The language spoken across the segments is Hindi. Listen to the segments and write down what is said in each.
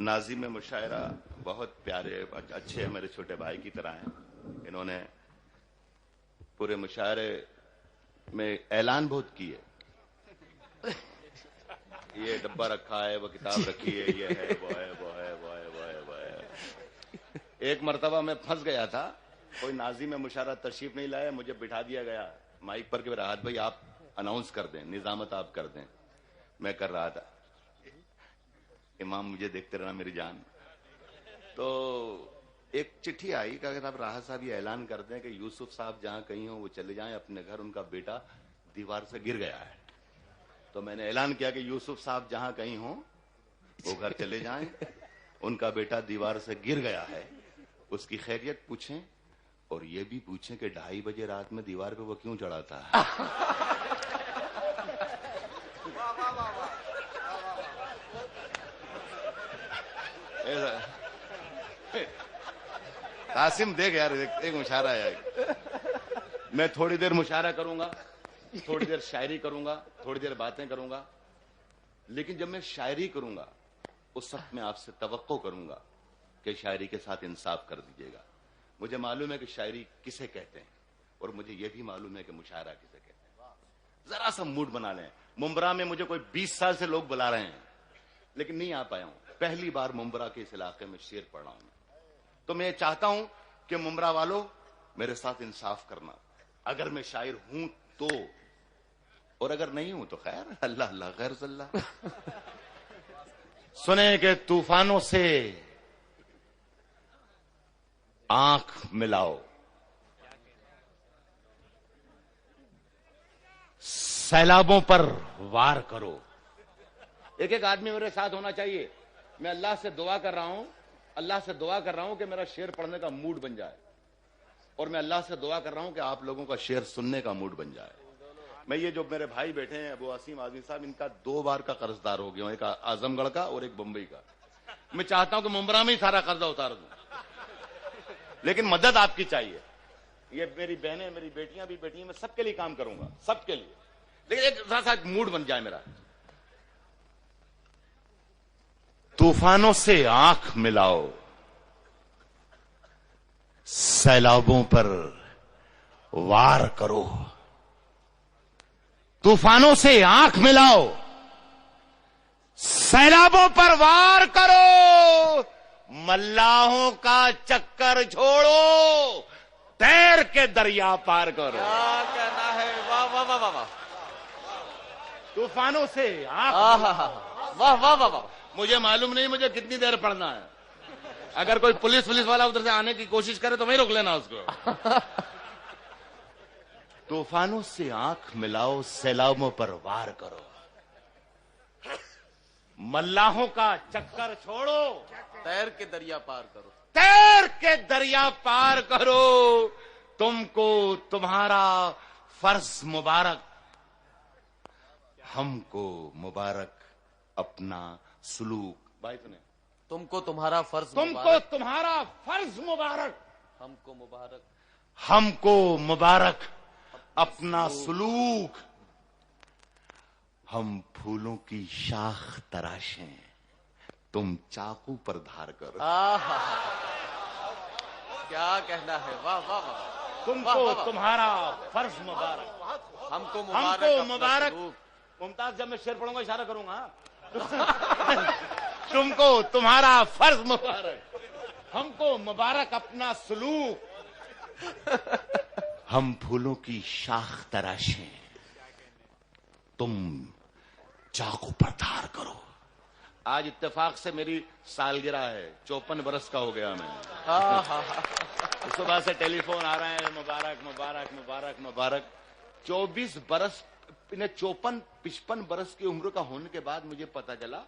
नाज़िम मुशायरा बहुत प्यारे अच्छे मेरे छोटे भाई की तरह हैं। इन्होंने पूरे मुशायरे में ऐलान बहुत किए, ये डब्बा रखा है, वो किताब रखी है, ये है, वो है, वो है, वो है, वो है, वो है। एक मर्तबा मैं फंस गया था, कोई नाज़िम मुशायरा तशरीफ नहीं लाया, मुझे बिठा दिया गया माइक पर कि राहत भाई आप अनाउंस कर दें, निजामत आप कर दें। मैं कर रहा था, इमाम मुझे देखते रहना मेरी जान। तो एक चिट्ठी आई, कहा साहब राहत साहब ये ऐलान कर दें कि यूसुफ साहब जहां कहीं हो वो चले जाएं अपने घर, उनका बेटा दीवार से गिर गया है। तो मैंने ऐलान किया कि यूसुफ साहब जहां कहीं हो वो घर चले जाएं, उनका बेटा दीवार से गिर गया है, उसकी खैरियत पूछें और ये भी पूछें कि 2:30 बजे रात में दीवार पे वो क्यों चढ़ा था। कासिम देख यार, एक मुशायरा है। मैं थोड़ी देर मुशायरा करूंगा, थोड़ी देर शायरी करूंगा, थोड़ी देर बातें करूंगा, लेकिन जब मैं शायरी करूंगा उस वक्त मैं आपसे तवक्को करूंगा कि शायरी के साथ इंसाफ कर दीजिएगा। मुझे मालूम है कि शायरी किसे कहते हैं और मुझे यह भी मालूम है कि मुशायरा किसे कहते हैं। जरा सा मूड बना लें। मुंबरा में मुझे कोई 20 साल से लोग बुला रहे हैं लेकिन नहीं आ पाया हूं। पहली बार मुंबरा के इस इलाके में शेर पढ़ रहा हूं, तो मैं चाहता हूं कि मुंबरा वालों मेरे साथ इंसाफ करना। अगर मैं शायर हूं तो, और अगर नहीं हूं तो खैर, अल्लाह अल्लाह खैर सल्लाह। सुने कि तूफानों से आंख मिलाओ, सैलाबों पर वार करो। एक एक आदमी मेरे साथ होना चाहिए। मैं अल्लाह से दुआ कर रहा हूं, अल्लाह से दुआ कर रहा हूं कि मेरा शेर पढ़ने का मूड बन जाए, और मैं अल्लाह से दुआ कर रहा हूं कि आप लोगों का शेर सुनने का मूड बन जाए। मैं ये जो मेरे भाई बैठे हैं अबू आसिम आजमी साहब, इनका 2 बार का कर्जदार हो गया हूं, एक आजमगढ़ का और एक बंबई का। मैं चाहता हूं कि मुंबरा में ही सारा कर्जा उतार दूं, लेकिन मदद आपकी चाहिए। ये मेरी बहनें, मेरी बेटियां भी बैठी हैं, मैं सबके लिए काम करूंगा, सबके लिए, लेकिन एक साथ मूड बन जाए मेरा। तूफानों से आंख मिलाओ, सैलाबों पर वार करो। तूफानों से आंख मिलाओ, सैलाबों पर वार करो। मल्लाहों का चक्कर छोड़ो, तैर के दरिया पार करो। क्या कहना है, वाह वाह वाह वाह वाह। तूफानों से आंख, वाह वाह वाह वाह। मुझे मालूम नहीं मुझे कितनी देर पढ़ना है। अगर कोई पुलिस वाला उधर से आने की कोशिश करे तो वहीं रोक लेना उसको। तूफानों से आंख मिलाओ, सैलाबों पर वार करो। मल्लाहों का चक्कर छोड़ो, तैर के दरिया पार करो। तैर के दरिया पार करो। तुमको तुम्हारा फर्ज मुबारक, हमको मुबारक अपना सुलूक। भाई सुने, तुमको तुम्हारा फर्ज तुमको मुबारक, तुम्हारा फर्ज मुबारक, हमको मुबारक, हमको मुबारक अपना सुलूक। हम फूलों की शाख तराशें, तुम चाकू पर धार करो। क्या कहना है, वाह वाह वाह। तुमको तुम्हारा फर्ज मुबारक, हमको हमको मुबारक मुबारक। मुमताज, जब मैं शेर पढ़ूंगा इशारा करूंगा। तुमको तुम्हारा फर्ज मुबारक, हमको मुबारक अपना सलूक। हम फूलों की शाख तराशें, तुम चाकू पर धार करो। आज इत्तेफाक से मेरी सालगिरह है, 54 बरस का हो गया मैं। सुबह से टेलीफोन आ रहे हैं, मुबारक मुबारक मुबारक मुबारक। 24 बरस, 54-55 बरस की उम्र का होने के बाद मुझे पता चला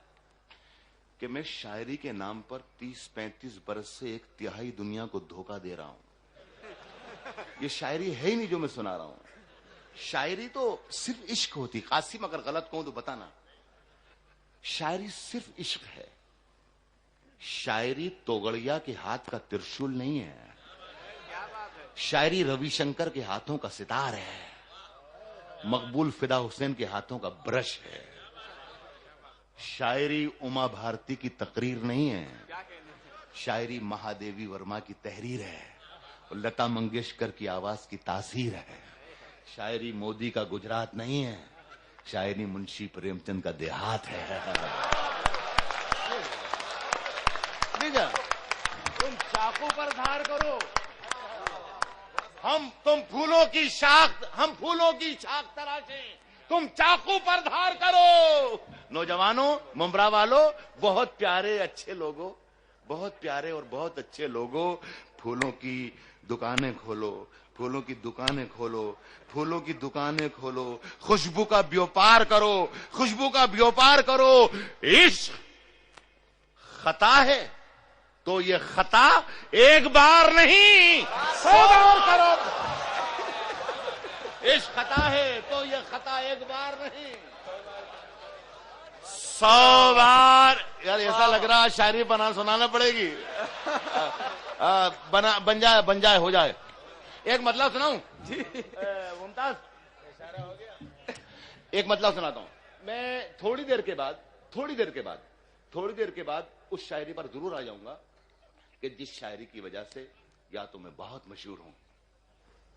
कि मैं शायरी के नाम पर 30-35 बरस से 1/3 दुनिया को धोखा दे रहा हूं। ये शायरी है ही नहीं जो मैं सुना रहा हूं। शायरी तो सिर्फ इश्क होती। कासिम अगर गलत कहूं तो बताना। शायरी सिर्फ इश्क है। शायरी तोगड़िया के हाथ का त्रिशूल नहीं है। शायरी रविशंकर के हाथों का सितार है, मकबूल फिदा हुसैन के हाथों का ब्रश है। शायरी उमा भारती की तकरीर नहीं है, शायरी महादेवी वर्मा की तहरीर है, लता मंगेशकर की आवाज की तासीर है। शायरी मोदी का गुजरात नहीं है, शायरी मुंशी प्रेमचंद का देहात है। तुम चाकू पर धार करो, तुम फूलों की शाख, हम फूलों की शाख तराशें, तुम चाकू पर धार करो। नौजवानों, मुंब्रा वालों, बहुत प्यारे अच्छे लोगों, बहुत प्यारे और बहुत अच्छे लोगों, फूलों की दुकानें खोलो, फूलों की दुकानें खोलो, फूलों की दुकानें खोलो, खुशबू का व्यापार करो, खुशबू का व्यापार करो। इश्क खता है तो ये खता एक बार नहीं 100 बार करो। इश्क खता है तो ये खता एक बार नहीं 100 बार। यार ऐसा लग रहा है शायरी सुनाना पड़ेगी। बन जाए हो जाए। एक मतलब सुनाऊं जी मुमताज, एक मतलब सुनाता हूं मैं। थोड़ी देर के बाद उस शायरी पर जरूर आ जाऊंगा कि जिस शायरी की वजह से या तो मैं बहुत मशहूर हूं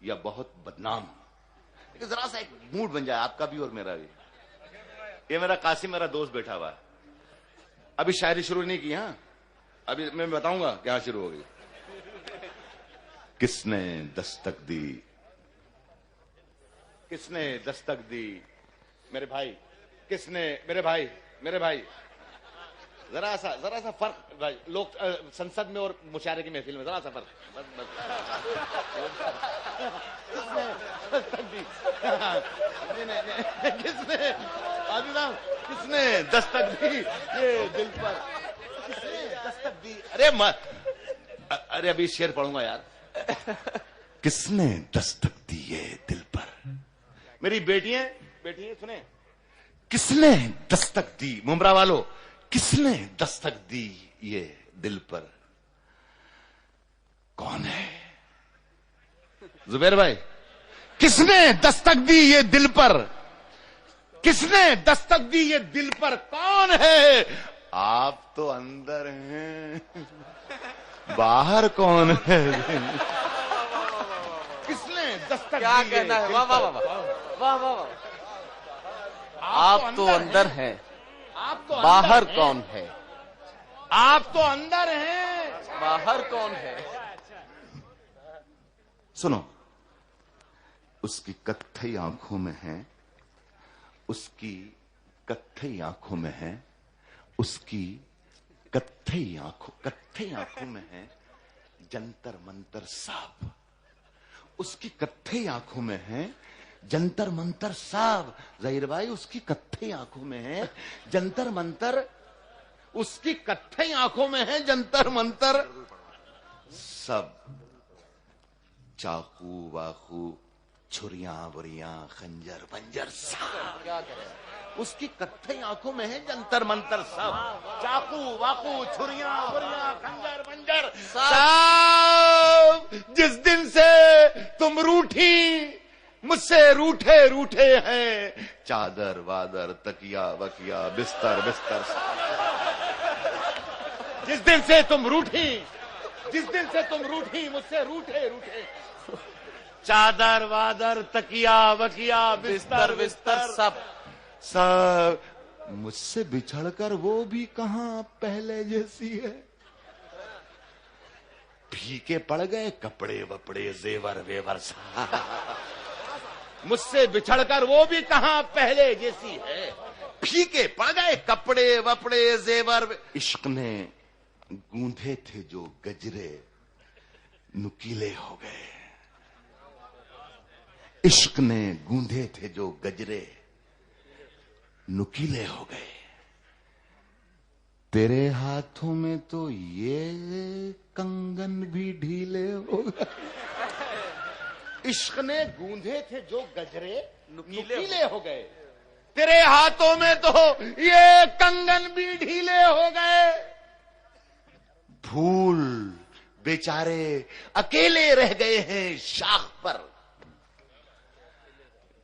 या बहुत बदनाम हूं। जरा सा एक मूड बन जाए आपका भी और मेरा भी। ये मेरा कासिम, मेरा दोस्त बैठा हुआ है, अभी शायरी शुरू नहीं की। हाँ, अभी मैं बताऊंगा क्या शुरू हो गई। किसने दस्तक दी, किसने दस्तक दी मेरे भाई, किसने मेरे भाई जरा सा फर्क भाई, लोग संसद में और मुशायरे की महफिल में जरा सा फर्क। किसने दस्तक दी, किसने आदिलाम, किसने दस्तक दी ये दिल पर, किसने दस्तक दी। अरे अभी शेर पढ़ूंगा यार। किसने दस्तक दी ये दिल पर, मेरी बेटियां सुने, किसने दस्तक दी, मुंब्रा वालों, किसने दस्तक दी ये दिल पर, कौन है जुबैर भाई, किसने दस्तक दी ये दिल पर, किसने दस्तक दी ये दिल पर, कौन है। आप तो अंदर हैं, बाहर कौन है। किसने दस्तक क्या दी कहना है, दिल वाह वाह पर? वाह वाह वाह। आप तो अंदर हैं, आप तो बाहर अंदर कौन है, आप तो अंदर हैं, बाहर कौन है। सुनो, उसकी कत्थई आंखों में है, उसकी कत्थई आंखों में है, उसकी कत्थई आंखों में है जंतर मंतर साब, उसकी कत्थई आंखों में है जंतर मंतर साब। ज़हीर भाई, उसकी कत्थई आंखों में है जंतर मंतर, उसकी कत्थई आंखों में है जंतर मंतर सब। चाकू वाकू, छुरियां बुरियां, खंजर बंजर सब, क्या करें, उसकी कत्थई आंखों में है जंतर मंतर सब। चाकू वाकू, छुरियां बुरियां, खंजर बंजर सब। जिस दिन से तुम रूठी, मुझसे रूठे हैं, चादर वादर तकिया वकिया बिस्तर सब। जिस दिन से तुम रूठी मुझसे रूठे, चादर वादर तकिया वकिया बिस्तर सब मुझसे बिछड़कर वो भी कहां पहले जैसी है। फीके पड़ गए कपड़े वपड़े जेवर वेवर सा, मुझसे बिछड़कर वो भी कहां पहले जैसी है। फीके पड़ गए कपड़े वपड़े जेवर। इश्क ने गूंधे थे जो गजरे नुकीले हो गए, इश्क ने गूंधे थे जो गजरे नुकीले हो गए। तेरे हाथों में तो ये कंगन भी ढीले हो गए। इश्क ने गूंधे थे जो गजरे नुकीले हो गए, तेरे हाथों में तो ये कंगन भी ढीले हो गए। फूल बेचारे अकेले रह गए हैं शाख पर,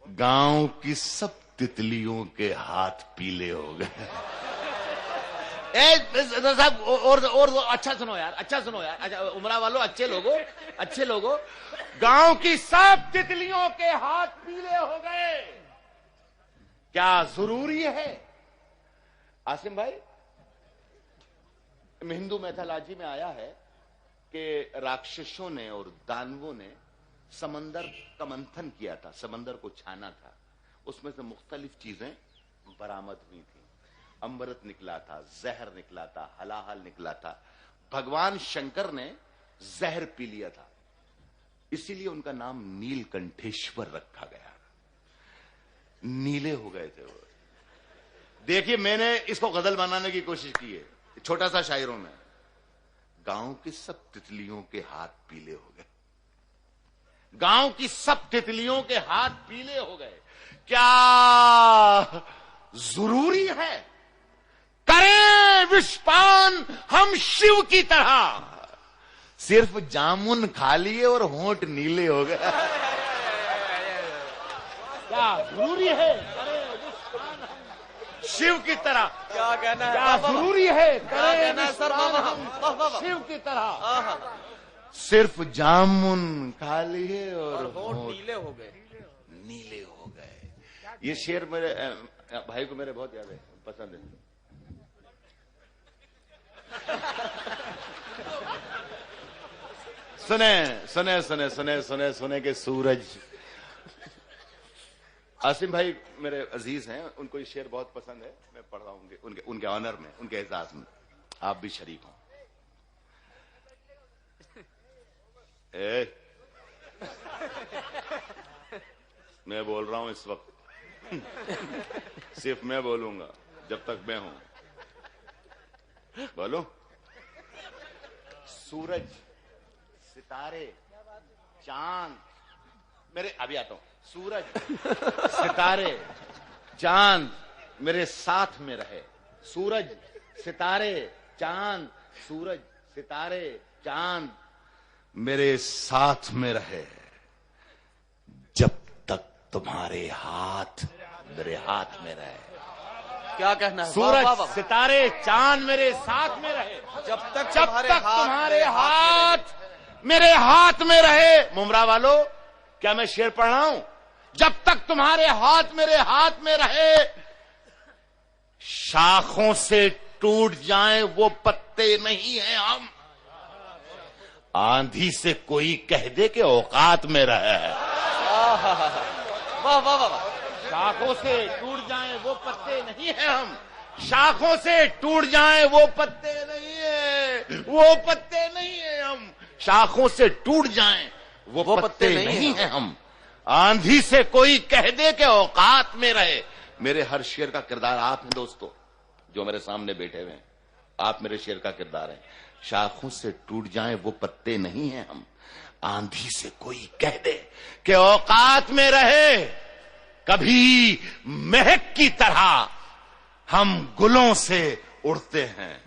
गांव की सब तितलियों के हाथ पीले हो गए। साहब और अच्छा सुनो यार, अच्छा सुनो यार, अच्छा उमरा वालों, अच्छे लोगों, गांव की सब तितलियों के हाथ पीले हो गए, क्या जरूरी है? आसिम भाई, हिंदू मैथोलॉजी में आया है कि राक्षसों ने और दानवों ने समंदर का मंथन किया था, समंदर को छाना था, उसमें से मुख्तलिफ चीजें बरामद हुई थी। अमृत निकला था, जहर निकला था, हलाहल निकला था। भगवान शंकर ने जहर पी लिया था, इसीलिए उनका नाम नीलकंठेश्वर रखा गया। नीले हो गए थे वो। देखिए, मैंने इसको गजल बनाने की कोशिश की है, छोटा सा शायरों में। गांव की सब तितलियों के हाथ पीले हो गए, गांव की सब तितलियों के हाथ पीले हो गए, क्या जरूरी है करें विषपान हम शिव की तरह? सिर्फ जामुन खा लिए और होंठ नीले हो गए। क्या जरूरी है करें विषपान हम शिव की तरह? क्या कहना है? क्या जरूरी है क्या कहना है सर? हम शिव की तरह? सिर्फ जामुन खा लिए और होंठ नीले हो गए, नीले हो गए। ये शेर मेरे भाई को मेरे बहुत याद है, पसंद है। सुने के सूरज। आसिम भाई मेरे अजीज हैं, उनको ये शेर बहुत पसंद है, मैं पढ़ रहा हूं उनके ऑनर में, उनके एजाज में। आप भी शरीक हो। मैं बोल रहा हूं इस वक्त, सिर्फ मैं बोलूंगा जब तक मैं हूं। बोलो। सूरज, सितारे, चांद मेरे, अभी आता हूं। सूरज, सितारे, चांद मेरे साथ में रहे। सूरज, सितारे, चांद, सूरज, सितारे, चांद मेरे साथ में रहे, जब तक तुम्हारे हाथ मेरे हाथ में रहे। क्या कहना है? सूरज, सितारे, चांद मेरे साथ में रहे, जब तक तुम्हारे हाथ मेरे हाथ में रहे। मुमरा वालों, क्या मैं शेर पढ़ रहा हूं? जब तक तुम्हारे हाथ मेरे हाथ में रहे, शाखों से टूट जाएं वो पत्ते नहीं हैं हम। आंधी से कोई कह दे कि औकात में रहे। वाह वाह वाह। शाखों से टूट जाएं वो पत्ते नहीं हैं हम, शाखों से टूट जाएं वो पत्ते नहीं है, वो पत्ते नहीं है हम। शाखों से टूट जाएं वो पत्ते नहीं हैं हम। आंधी से कोई कह दे कि औकात में रहे। मेरे हर शेर का किरदार आप हैं दोस्तों, जो मेरे सामने बैठे हुए हैं, आप मेरे शेर का किरदार हैं। शाखों से टूट जाएं वो पत्ते नहीं हैं हम, आंधी से कोई कह दे कि औकात में रहे। कभी महक की तरह हम गुलों से उड़ते हैं,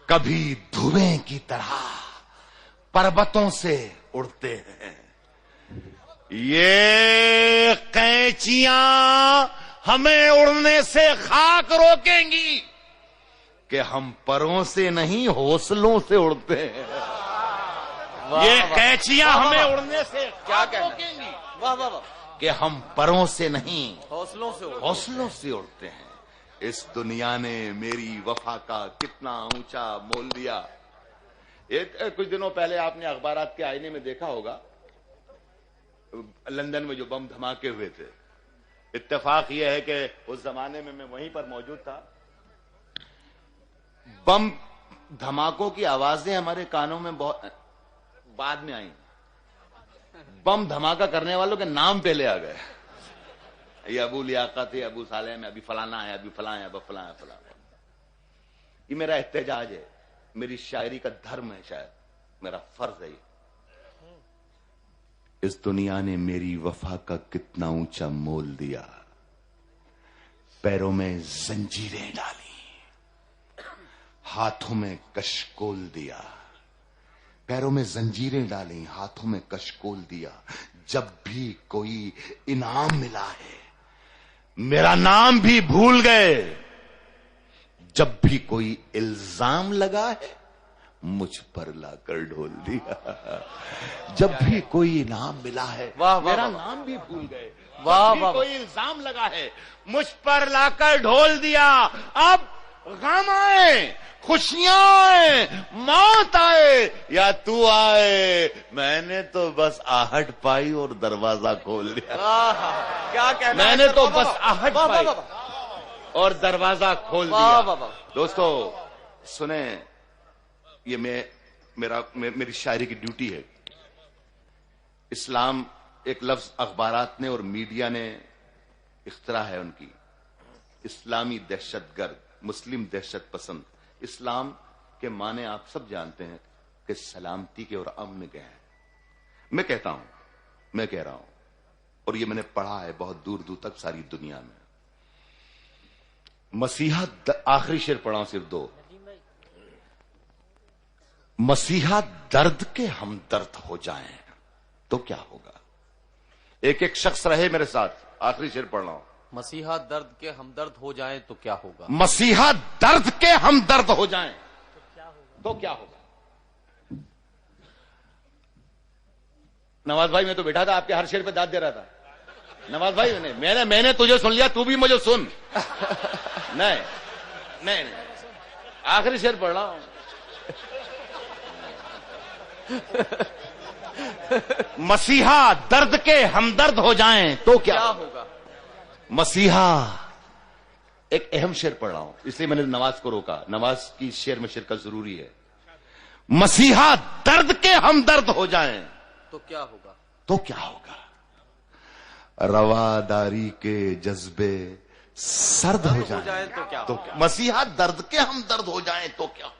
कभी धुएं की तरह पर्वतों से उड़ते हैं। ये कैंचियां हमें उड़ने से खाक रोकेंगी कि हम परों से नहीं हौसलों से उड़ते हैं। ये कैंचियां हमें उड़ने से क्या रोकेंगी वाह वाह वाह, कि हम परों से नहीं हौसलों से उड़ते हैं। इस दुनिया ने मेरी वफा का कितना ऊंचा मोल दिया। कुछ दिनों पहले आपने अखबारात के आईने में देखा होगा, लंदन में जो बम धमाके हुए थे। इत्तेफाक यह है कि उस जमाने में मैं वहीं पर मौजूद था। बम धमाकों की आवाजें हमारे कानों में बहुत बाद में आई। बम धमाका करने वालों के नाम पहले आ गए। ये अबू लियाकत है, अबू सालेम है, अभी फलाना है, अभी फलां है, अब फलां है, फलां। ये मेरा एहतजाज है, मेरी शायरी का धर्म है, शायद मेरा फर्ज है। इस दुनिया ने मेरी वफा का कितना ऊंचा मोल दिया। पैरों में जंजीरें डाली, हाथों में कशकोल दिया। पैरों में जंजीरें डाली, हाथों में कशकोल दिया। जब भी कोई इनाम मिला है, मेरा नाम भी भूल गए। जब भी कोई इल्जाम लगा है मुझ पर लाकर ढोल दिया। जब भी कोई इनाम मिला है, मेरा नाम भी भूल गए, जब भी कोई इल्जाम लगा है मुझ पर लाकर ढोल दिया। अब गम आए, खुशियां आए, मौत आए या तू आए, मैंने तो बस आहट पाई और दरवाजा खोल दिया। क्या कहना, मैंने तो बस आहट पाई और दरवाजा खोल दिया। दोस्तों सुने, ये मेरी शायरी की ड्यूटी है। इस्लाम एक लफ्ज अखबारात ने और मीडिया ने इख्तरा है उनकी, इस्लामी दहशतगर्द, मुस्लिम दहशत पसंद। इस्लाम के माने आप सब जानते हैं कि सलामती के और अमन के हैं। मैं कहता हूं, मैं कह रहा हूं, और ये मैंने पढ़ा है बहुत दूर दूर तक सारी दुनिया में। मसीहा, आखिरी शेर पढ़ा हूं सिर्फ 2। मसीहा दर्द के हमदर्द हो जाएं तो क्या होगा। एक एक शख्स रहे मेरे साथ, आखिरी शेर पढ़ रहा हूं। मसीहा दर्द के हमदर्द हो जाएं तो क्या होगा। मसीहा दर्द के हमदर्द हो जाएं तो क्या होगा। नवाज भाई, मैं तो बैठा था आपके हर शेर पे दाद दे रहा था। नवाज भाई, मैंने तुझे सुन लिया, तू भी मुझे सुन। नहीं, आखिरी शेर पढ़ रहा हूं। मसीहा दर्द के हमदर्द हो जाएं तो क्या होगा। मसीहा, एक अहम शेर पढ़ रहा हूं इसलिए मैंने नमाज को रोका। नमाज की शेर में शिरकत जरूरी है। मसीहा दर्द के हमदर्द हो जाएं तो क्या होगा। तो क्या होगा। रवादारी के जज्बे सर्द हो जाएं तो क्या। मसीहा दर्द के हमदर्द हो जाएं तो क्या।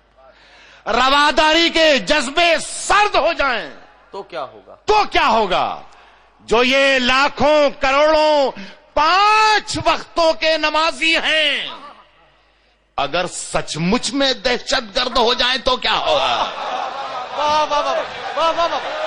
रवादारी के जज्बे सर्द हो जाएं तो क्या होगा। तो क्या होगा। जो ये लाखों करोड़ों 5 वक्तों के नमाजी हैं, अगर सचमुच में दहशतगर्द हो जाएं तो क्या होगा। वाह वाह वाह वाह वाह वाह।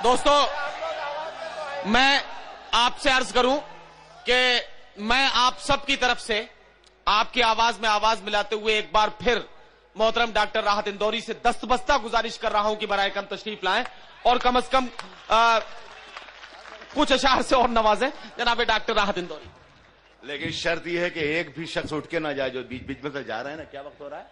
दोस्तों, मैं आपसे अर्ज करूं कि मैं आप सबकी तरफ से आपकी आवाज में आवाज मिलाते हुए एक बार फिर मोहतरम डॉक्टर राहत इंदौरी से दस्तबस्ता गुजारिश कर रहा हूं कि बराए कम तशरीफ लाएं और कम से कम कुछ अशार से और नवाजें जनाब डॉक्टर राहत इंदौरी। लेकिन शर्त यह है कि एक भी शख्स उठ के ना जाए जो बीच बीच में से जा रहे हैं ना। क्या वक्त हो रहा है?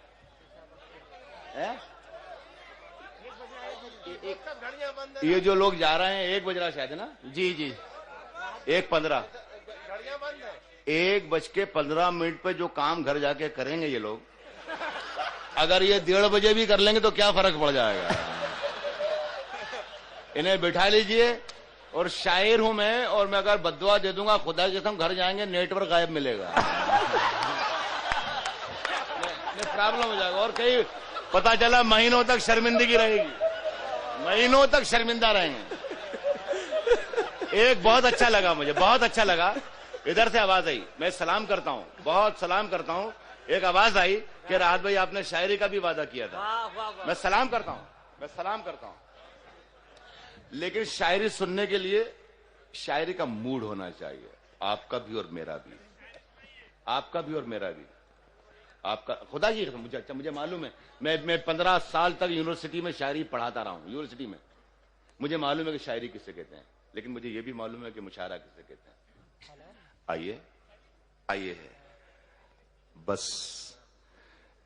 ये जो लोग जा रहे हैं 1 बज रहा शायद ना। जी 1:15, 1:15 पे जो काम घर जाके करेंगे ये लोग, अगर ये 1:30 बजे भी कर लेंगे तो क्या फर्क पड़ जाएगा। इन्हें बिठा लीजिए। और शायर हूं मैं, और मैं अगर बद्दुआ दे दूंगा खुदा की कसम घर जाएंगे नेटवर्क गायब मिलेगा। प्रॉब्लम हो जाएगा और कहीं पता चला महीनों तक शर्मिंदगी रहेगी, महीनों तक शर्मिंदा रहेंगे। एक बहुत अच्छा लगा, मुझे बहुत अच्छा लगा। इधर से आवाज आई, मैं सलाम करता हूं, बहुत सलाम करता हूं। एक आवाज आई कि राहत भाई आपने शायरी का भी वादा किया था। मैं सलाम करता हूं, मैं सलाम करता हूं। लेकिन शायरी सुनने के लिए शायरी का मूड होना चाहिए, आपका भी और मेरा भी, आपका भी और मेरा भी। आपका खुदा की कसम मुझे मालूम है, मैं 15 साल तक यूनिवर्सिटी में शायरी पढ़ाता रहा हूं। यूनिवर्सिटी में मुझे मालूम है कि शायरी किसे कहते हैं, लेकिन मुझे यह भी मालूम है कि मुशायरा किसे कहते हैं। आइए है बस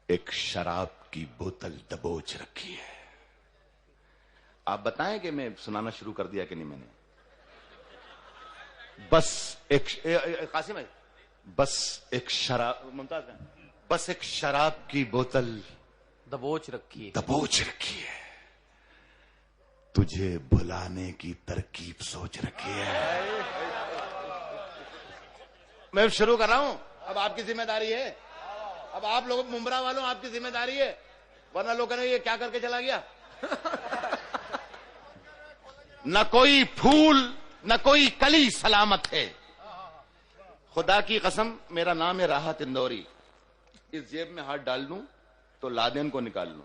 एक शराब की बोतल दबोच रखी है। आप बताएं कि मैं सुनाना शुरू कर दिया कि नहीं मैंने। बस एक कासिम है, बस एक शराब, मुमताज है, बस एक शराब की बोतल दबोच रखी है, तुझे भुलाने की तरकीब सोच रखी है। मैं शुरू कर रहा हूं, अब आपकी जिम्मेदारी है। अब आप लोग मुंबरा वालों आपकी जिम्मेदारी है, वरना लोग कहने ये क्या करके चला गया। न कोई फूल न कोई कली सलामत है, खुदा की कसम, मेरा नाम है राहत इंदौरी। इस जेब में हाथ डाल लूं तो लादेन को निकाल लूं,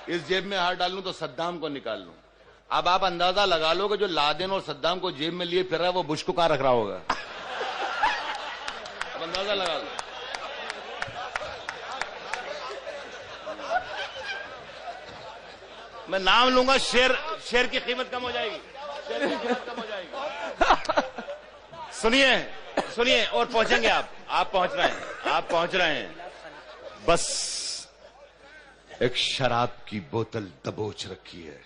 इस जेब में हाथ डाल लूं तो सद्दाम को निकाल लूं। अब आप अंदाजा लगा लो कि जो लादेन और सद्दाम को जेब में लिए फिर रहा है वो बुश को कहां रख रहा होगा। अब अंदाजा लगा लो। मैं नाम लूंगा, शेर की कीमत कम हो जाएगी, शेर की कीमत कम हो जाएगी। सुनिए और पहुंचेंगे आप पहुंच रहे हैं। बस एक शराब की बोतल दबोच रखी है,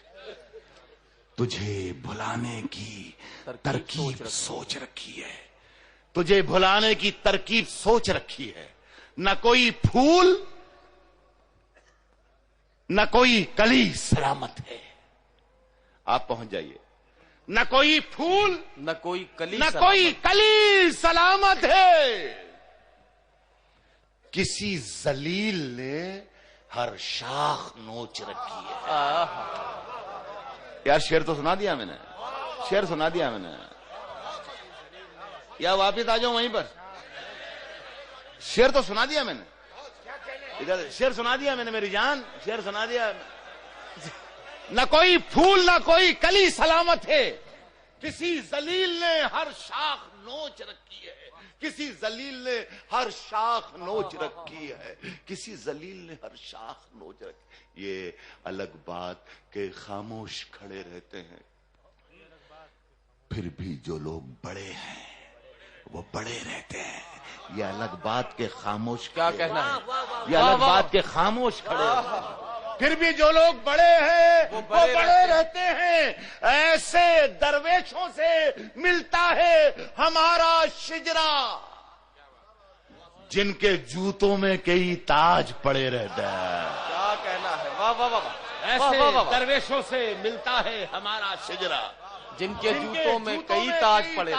तुझे भुलाने की तरकीब सोच रखी है, तुझे भुलाने की तरकीब सोच रखी है। न कोई फूल न कोई कली सलामत है। आप पहुंच जाइए। न कोई फूल न कोई कली सलामत है। किसी जलील ने हर शाख नोच रखी है। यार शेर तो सुना दिया मैंने, या वापिस आ जाऊं वहीं पर। शेर तो सुना दिया मैंने, इधर शेर सुना दिया मैंने मेरी जान, शेर सुना दिया। न कोई फूल न कोई कली सलामत है, किसी जलील ने हर शाख नोच रखी है, किसी जलील ने हर शाख नोच रखी है, किसी जलील ने हर शाख नोच रखी। ये अलग बात के खामोश खड़े रहते हैं, फिर भी जो लोग बड़े हैं वो बड़े रहते हैं। ये अलग बात के खामोश, क्या कहना है, ये अलग बात के खामोश खड़े हैं, फिर भी जो लोग बड़े हैं वो बड़े रहते हैं। ऐसे दरवेशों से मिलता है हमारा शिजरा, जिनके जूतों में कई ताज पड़े रहते हैं। क्या कहना है, वाह वाह वाह। ऐसे दरवेशों से मिलता है हमारा शिजरा, जिनके जूतों में कई ताज पड़े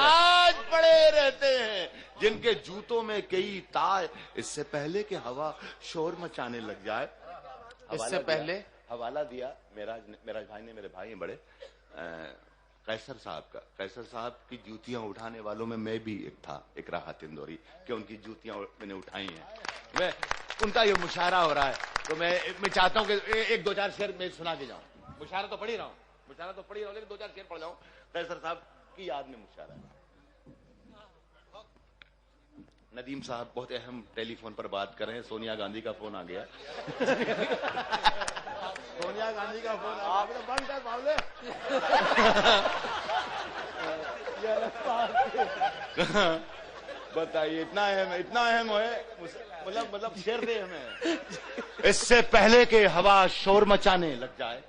रहते हैं, जिनके जूतों में कई ताज। इससे पहले कि हवा शोर मचाने लग जाए, इससे पहले हवाला दिया मेराज भाई ने, मेरे भाई हैं बड़े, कैसर साहब की जूतियां उठाने वालों में मैं भी एक था, एक राहत इंदौरी, कि उनकी जूतियां मैंने उठाई हैं। मैं उनका ये मुशायरा हो रहा है, तो मैं चाहता हूं कि एक दो चार शेर मैं सुना के जाऊं। मुशायरा तो पढ़ ही रहा हूं, लेकिन दो चार शेर पढ़ जाऊं। कैसर साहब की याद में मुशायरा है। नदीम साहब बहुत अहम टेलीफोन पर बात कर रहे हैं, सोनिया गांधी का फोन आ गया। सोनिया गांधी का फोन आ गया, बंद कर बावले। बताइए, इतना अहम है, मतलब शेर दे हमें। इससे पहले के हवा शोर मचाने लग जाए,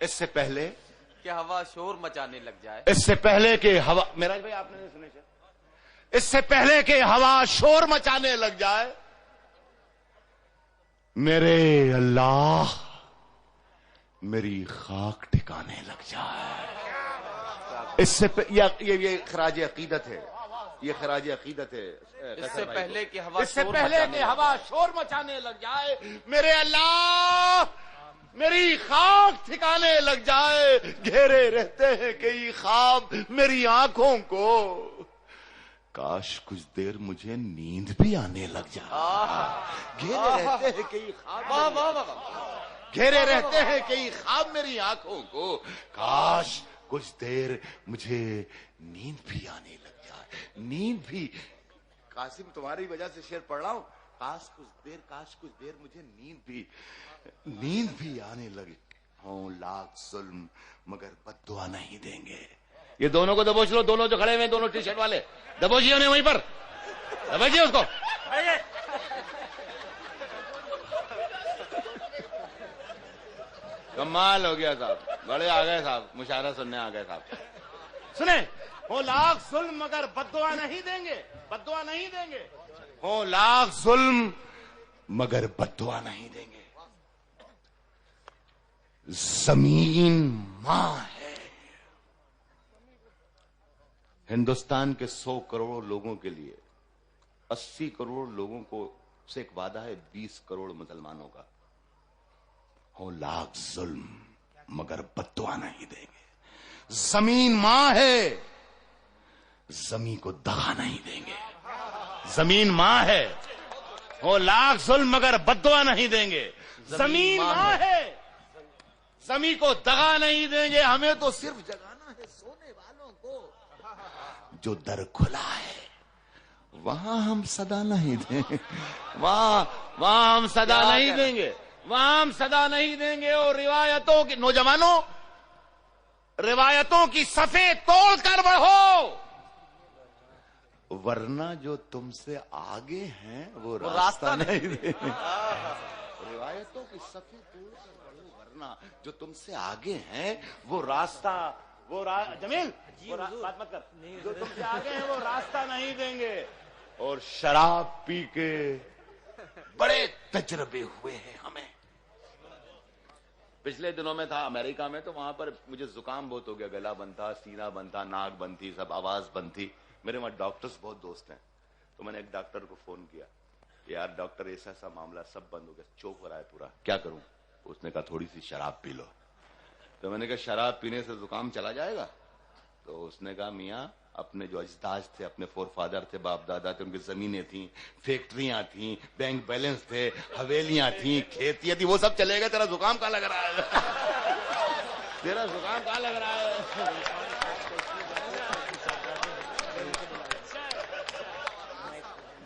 इससे पहले कि हवा शोर मचाने लग जाए, इससे पहले के हवा, मेराज भाई आपने नहीं सुने शेर, इससे पहले के हवा शोर मचाने लग जाए, मेरे अल्लाह मेरी खाक ठिकाने लग जाए। इससे ये खराज अकीदत है, ये खराज अकीदत है। इससे पहले कि हवा शोर मचाने लग जाए, मेरे अल्लाह मेरी खाक ठिकाने लग जाए। घेरे रहते हैं कई ख्वाब मेरी आंखों को, काश कुछ देर मुझे नींद भी आने लग जाए। घेरे रहते हैं कई ख्वाब, घेरे रहते हैं कई ख्वाब मेरी आंखों को, काश कुछ देर मुझे नींद भी आने लग जाए। नींद भी, कासिम तुम्हारी वजह से शेर पढ़ रहा हूं, काश कुछ देर मुझे नींद भी आने लगे। हों लाख जुल्म मगर बद्दुआ नहीं देंगे। ये दोनों को दबोच लो, दोनों जो खड़े हुए, दोनों टी शर्ट वाले, दबोचिए उन्हें वहीं पर, दबोचिए उसको। कमाल हो गया साहब, बड़े आ गए साहब, मुशायरा सुनने आ गए साहब। सुने, हो लाख जुल्म मगर बद्दुआ नहीं देंगे, हो लाख जुल्म मगर बद्दुआ नहीं देंगे। जमीन मां है। हिंदुस्तान के 100 करोड़ लोगों के लिए 80 करोड़ लोगों को से एक वादा है 20 करोड़ मुसलमानों का। हो लाख जुल्म मगर बद्दुआ नहीं देंगे। जमीन मां है, जमीन को दगा नहीं देंगे। जमीन मां है, वो लाख जुल्म मगर बद्दुआ नहीं देंगे। जमीन मां है, जमीन को दगा नहीं देंगे। हमें तो सिर्फ जगाना है सोने वालों को। जो दर खुला है वहां हम सदा नहीं देंगे, वहां हम सदा नहीं देंगे, वहां हम सदा नहीं देंगे। और रिवायतों की, नौजवानों, रिवायतों की सफे तोड़कर बढ़ो, वरना जो तुमसे आगे हैं वो रास्ता नहीं देंगे। रिवायतों की सफे तोड़कर बढ़ो, वरना जो तुमसे आगे हैं वो रास्ता, जमील बात मत कर, जो तुमसे आगे हैं वो रास्ता नहीं देंगे। और शराब पी के बड़े तजर्बे हुए हैं हमें। पिछले दिनों में था अमेरिका में, तो वहां पर मुझे जुकाम बहुत हो गया, गला बंद था, सीना बंद था, नाक बंद थी, सब आवाज बंद थी। मेरे वहां डॉक्टर्स बहुत दोस्त हैं, तो मैंने एक डॉक्टर को फोन किया कि यार डॉक्टर ऐसा ऐसा मामला, सब बंद हो गया, चोक हो रहा है पूरा, क्या करूं? उसने कहा थोड़ी सी शराब पी लो। तो मैंने कहा शराब पीने से जुकाम चला जाएगा? तो उसने कहा मियां, अपने जो अजदाद थे, अपने फोरफादर थे, बाप दादा थे, उनकी जमीनें थी, फैक्ट्रियां थी, बैंक बैलेंस थे, हवेलियां थी, खेतियां थी, वो सब चलेगा, तेरा जुकाम कहां लग रहा है? तेरा जुकाम कहां लग रहा है?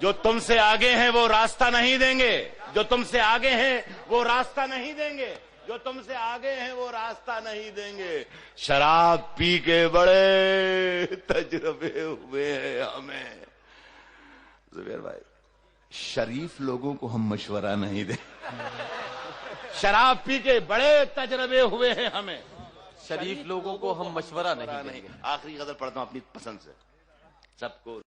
जो तुमसे आगे हैं वो रास्ता नहीं देंगे, जो तुमसे आगे हैं वो रास्ता नहीं देंगे, जो तुमसे आगे हैं वो रास्ता नहीं देंगे। शराब पी के बड़े तजर्बे हुए हैं हमें। जुबैर भाई, शरीफ लोगों को हम मशवरा नहीं दे। शराब पी के बड़े तजर्बे हुए हैं हमें, शरीफ लोगों को हम मशवरा नहीं देंगे। आखिरी गजल पढ़ता हूं अपनी पसंद से, सबको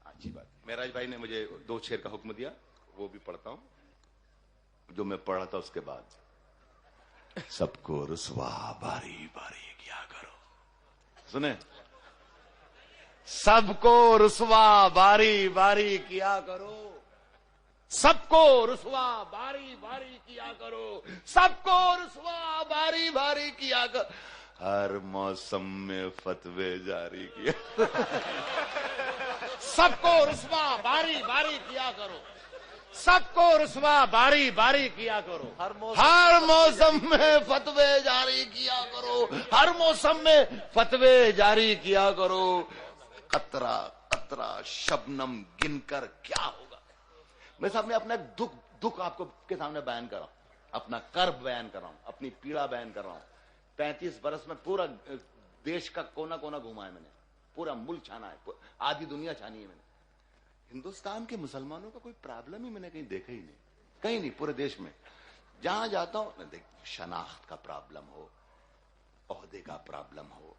अच्छी बात। महराज भाई ने मुझे 2 शेर का हुक्म दिया, वो भी पढ़ता हूं, जो मैं पढ़ा था उसके बाद। सबको रुसवा बारी बारी किया करो, सुने, सबको रुसवा बारी बारी किया करो, सबको रुसवा बारी बारी किया करो, सबको रुसवा बारी बारी किया करो, हर मौसम में फतवे जारी किया। सबको रुसवा बारी बारी किया करो, सबको रुसवा बारी बारी किया करो, हर मौसम में फतवे जारी किया करो, हर मौसम में फतवे जारी किया करो। कतरा कतरा शबनम गिनकर क्या होगा। मैं साहब मैं अपना दुख आपको के सामने बयान कर रहा हूं, अपना कर्ब बयान कर रहा हूं, अपनी पीड़ा बयान कर रहा हूं। 35 बरस में पूरा देश का कोना कोना घुमा है मैंने, पूरा मुल्क छाना है, आधी दुनिया छानी है मैंने। हिंदुस्तान के मुसलमानों का कोई प्रॉब्लम ही मैंने कहीं देखा ही नहीं, कहीं नहीं, पूरे देश में जहां जाता हूं मैं देख, शनाख्त का प्रॉब्लम हो, ओहदे का प्रॉब्लम हो,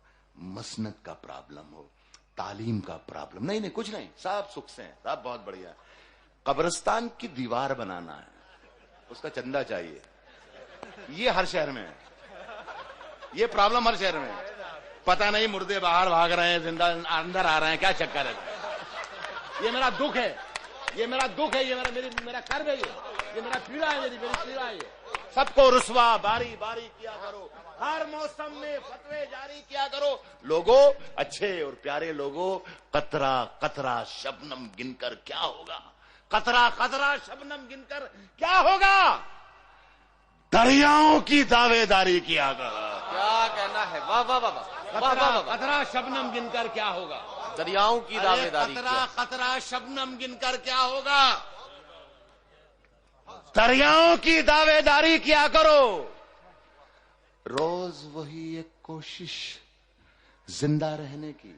मसनद का प्रॉब्लम हो, तालीम का प्रॉब्लम, नहीं कुछ नहीं, सब सुख से हैं, सब बहुत बढ़िया। कब्रिस्तान की दीवार बनाना है, उसका चंदा चाहिए, ये हर शहर में है, ये प्रॉब्लम हर शहर में है। पता नहीं मुर्दे बाहर भाग रहे हैं, जिंदा अंदर आ रहे हैं, क्या चक्कर है। ये मेरा दुख है, ये मेरा दुख है, ये मेरा कर्ब है, ये मेरा पीड़ा है, मेरी पीड़ा है। सबको रुसवा बारी बारी किया करो, हर मौसम में फतवे जारी किया करो। लोगों, अच्छे और प्यारे लोगों, कतरा कतरा शबनम गिनकर क्या होगा, कतरा कतरा शबनम गिनकर क्या होगा। दरियाओं की दावेदारी किया करो। क्या कहना है, वाह वाह वाह वाह। कतरा शबनम गिनकर क्या होगा, दरियाओं की दावेदारी। कतरा कतरा शबनम गिनकर क्या होगा, दरियाओं की दावेदारी किया करो। रोज वही एक कोशिश जिंदा रहने की,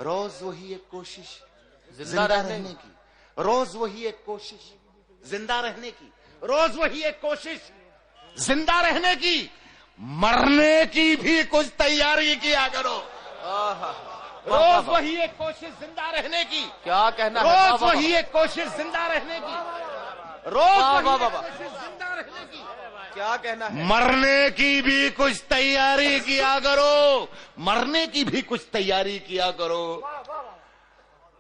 रोज वही एक कोशिश जिंदा रहने की, रोज वही एक कोशिश जिंदा रहने की, रोज वही एक कोशिश जिंदा रहने की। मरने की भी कुछ तैयारी किया करो। रोज वही एक कोशिश जिंदा रहने की। क्या कहना है, रोज वही एक कोशिश जिंदा रहने की, रोज वही एक कोशिश जिंदा रहने की। क्या कहना है, मरने की भी कुछ तैयारी किया करो, मरने की भी कुछ तैयारी किया करो,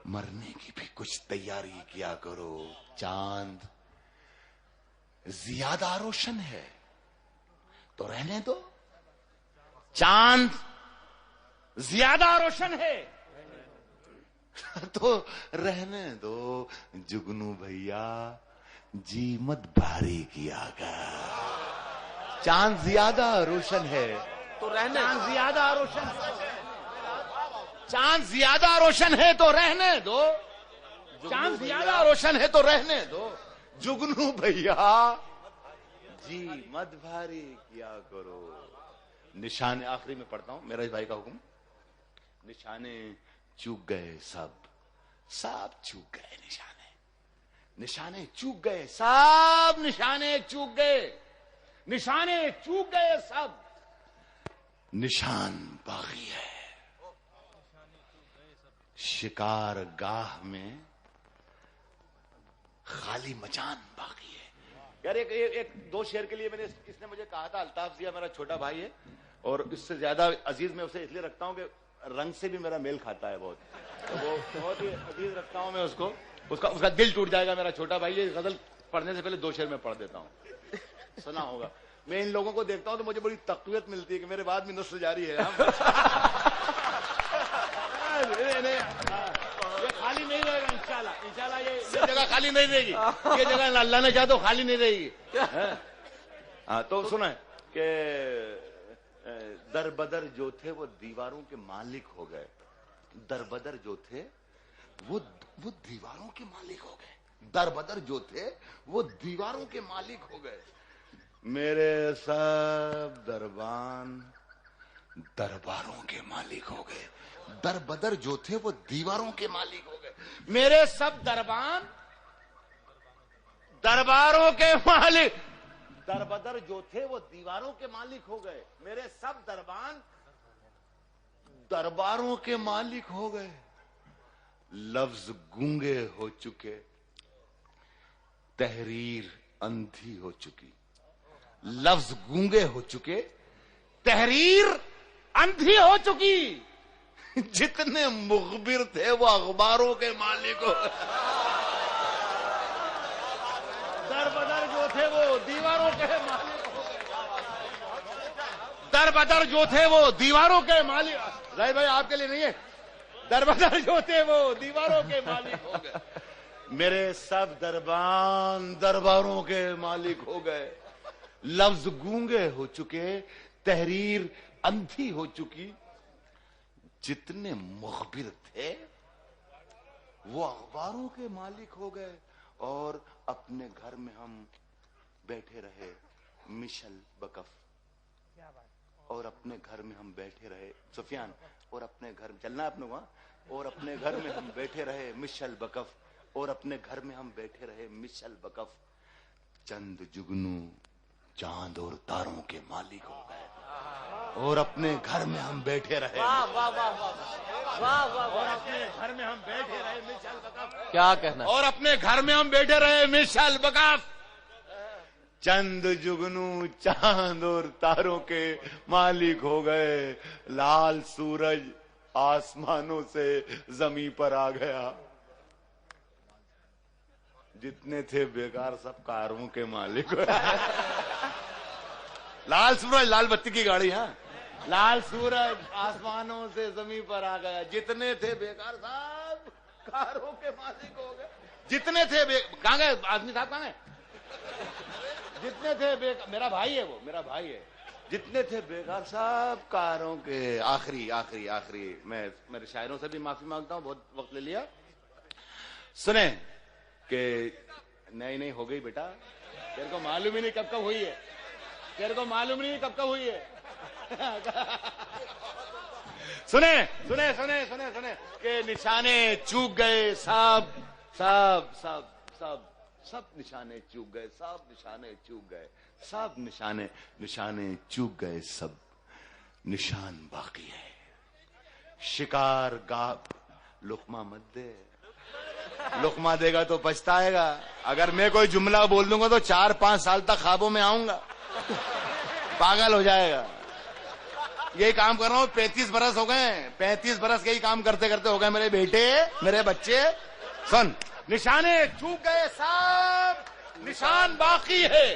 मरने की भी कुछ तैयारी किया करो। चांद ज्यादा रोशन है तो रहने दो, चांद ज्यादा रोशन है तो रहने दो जुगनू भैया, जी मत भारी किया कर। चांद ज्यादा रोशन है तो रहने, चांद ज्यादा रोशन, चांद ज्यादा रोशन है तो रहने दो, चांद ज्यादा रोशन है तो रहने दो जुगनू भैया, जी मत भारी किया करो। निशाने आखिरी में पढ़ता हूं, मेरा इस भाई का हुक्म। निशाने चूक गए सब, सब चूक गए निशाने, निशाने चूक गए सब, निशाने चूक गए, निशाने चूक गए सब, निशान बाकी है। शिकार गाह में खाली मचान बाकी है। यार एक दो शेर के लिए मैंने, इसने मुझे कहा था, अल्ताफ जिया मेरा छोटा भाई है और इससे ज्यादा अजीज मैं उसे इसलिए रखता हूं कि रंग से भी मेरा मेल खाता है बहुत, तो वो बहुत ही अजीज रखता हूं मैं उसको। उसका दिल टूट जाएगा मेरा छोटा भाई। ये गजल पढ़ने से पहले दो शेर में पढ़ देता हूं, सुना होगा। मैं इन लोगों को देखता हूं तो मुझे बड़ी तकवीत मिलती है कि मेरे बाद भी नस्ल जारी है। ये खाली नहीं रहेगा इंशाल्लाह, इंशाल्लाह ये जगह खाली नहीं रहेगी, ये जगह अल्लाह ने चाहा तो खाली नहीं रहेगी। हाँ तो सुना कि दर बदर जो थे वो दीवारों के मालिक हो गए, दर बदर जो थे वो दीवारों के मालिक हो गए, दर बदर जो थे वो दीवारों के मालिक हो गए। मेरे सब दरबान दरबारों के मालिक हो गए, दर बदर जो थे वो दीवारों के मालिक हो गए। मेरे सब दरबान दरबारों के मालिक, दरबदर जो थे वो दीवारों के मालिक हो गए। मेरे सब दरबान दरबारों के मालिक हो गए। लफ्ज गूंगे हो चुके, तहरीर अंधी हो चुकी, लफ्ज गूंगे हो चुके, तहरीर अंधी हो चुकी। जितने मुखबिर थे वो अखबारों के मालिक हो गए, दरबदर जो थे वो दीवारों के मालिक हो गए, दरबदर जो थे वो दीवारों के मालिक। राय भाई आपके लिए नहीं है, दरबदर जो थे वो दीवारों के मालिक हो गए। मेरे सब दरबान दरबारों के मालिक हो गए। लफ्ज गूंगे हो चुके, तहरीर अंधी हो चुकी। जितने मुखबिर थे वो अखबारों के मालिक हो गए। और अपने घर में हम बैठे रहे मिशल बकफ, और अपने घर में हम बैठे रहे सुफियान, और अपने घर में चलना अपने वहां, और अपने घर में हम बैठे रहे मिशल बकफ, और अपने घर में हम बैठे रहे मिशल बकफ। चंद जुगनू चांद और तारों के मालिक हो गए, और अपने घर में हम बैठे रहे। वाह वाह वाह वाह वाह, और अपने घर में हम बैठे रहे मिशल बकफ। क्या कहना, और अपने घर में हम बैठे रहे मिशल बकफ। चंद जुगनू चांद और तारों के मालिक हो गए। लाल सूरज आसमानों से जमीन पर आ गया। जितने थे बेकार सब कारों के मालिक हो गए। लाल सूरज, लाल बत्ती की गाड़ी, हाँ, लाल सूरज आसमानों से जमीन पर आ गया। जितने थे बेकार सब कारों के मालिक हो गए। जितने थे कहां गए आदमी साहब, कहां गए? जितने थे बेकार, मेरा भाई है वो, मेरा भाई है। जितने थे बेकार सब कारों के। आखिरी आखिरी आखिरी मैं मेरे शायरों से भी माफी मांगता हूं, बहुत वक्त ले लिया। सुने कि नहीं हो गई बेटा, तेरे को मालूम ही नहीं कब कब हुई है, तेरे को मालूम नहीं कब कब हुई है। सुने सुने सुने सुने सुने कि निशाने चूक गए सब, सब सब सब सब निशाने चूक गए, सब निशाने चूक गए, सब निशाने निशाने चूक गए, सब निशान बाकी है। शिकार गाप लुकमा मत दे, लुकमा देगा तो पछताएगा। अगर मैं कोई जुमला बोल दूंगा तो 4-5 साल तक ख्वाबों में आऊंगा, पागल हो जाएगा। यही काम कर रहा हूं, 35 बरस हो गए, 35 बरस यही काम करते करते हो गए मेरे बेटे, मेरे बच्चे। सुन, निशाने चूक गए सब, निशान बाकी है।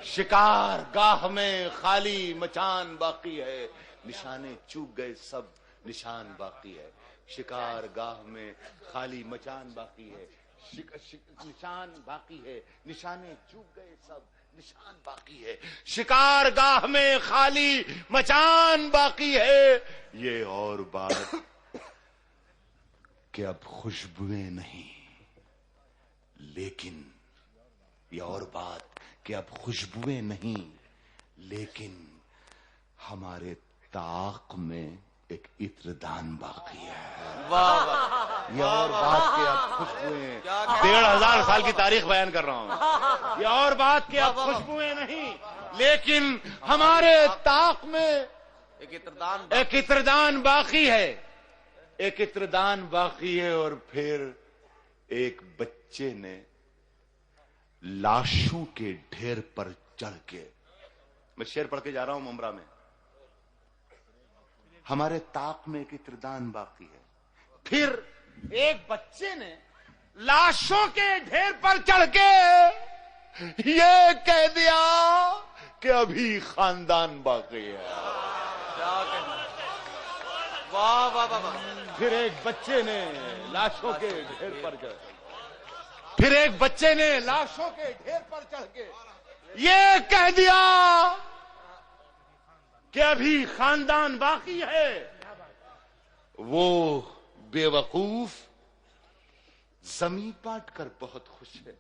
शिकार गाह में खाली मचान बाकी है। निशाने चूक गए सब, निशान बाकी है। शिकार गाह में खाली मचान बाकी है। निशान बाकी है, निशाने चूक गए सब, निशान बाकी है। शिकार गाह में खाली मचान बाकी है। ये और बात कि अब खुशबुएं नहीं, लेकिन ये और बात कि अब खुशबुएं नहीं, लेकिन हमारे ताक में एक इत्रदान बाकी है। वाह वाह। ये और बात कि अब खुशबुएं, 1500 साल की तारीख बयान कर रहा हूं। ये और बात कि अब खुशबुएं नहीं, लेकिन हमारे ताक में एक इत्रदान बाकी है। एक इत्रदान बाकी है। और फिर एक बच्चे ने लाशों के ढेर पर चढ़ के, मैं शेर पढ़ के जा रहा हूं मुमरा में, हमारे ताक में एक इत्रदान बाकी है। फिर एक बच्चे ने लाशों के ढेर पर चढ़ के ये कह दिया कि अभी खानदान बाकी है। वाह वाह वाह। फिर एक बच्चे ने लाशों के ढेर पर चढ़, फिर एक बच्चे ने लाशों के ढेर पर चढ़ के ये कह दिया कि अभी खानदान बाकी है। वो बेवकूफ जमीन बांट कर बहुत खुश है।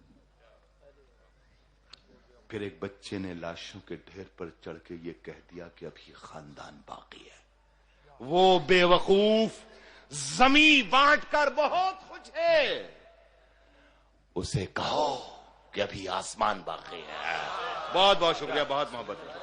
फिर एक बच्चे ने लाशों के ढेर पर चढ़ के ये कह दिया कि अभी खानदान बाकी है। वो बेवकूफ जमीन बांट कर बहुत खुश है। उसे कहो कि अभी आसमान बाकी है। बहुत बहुत शुक्रिया, बहुत मोहब्बत।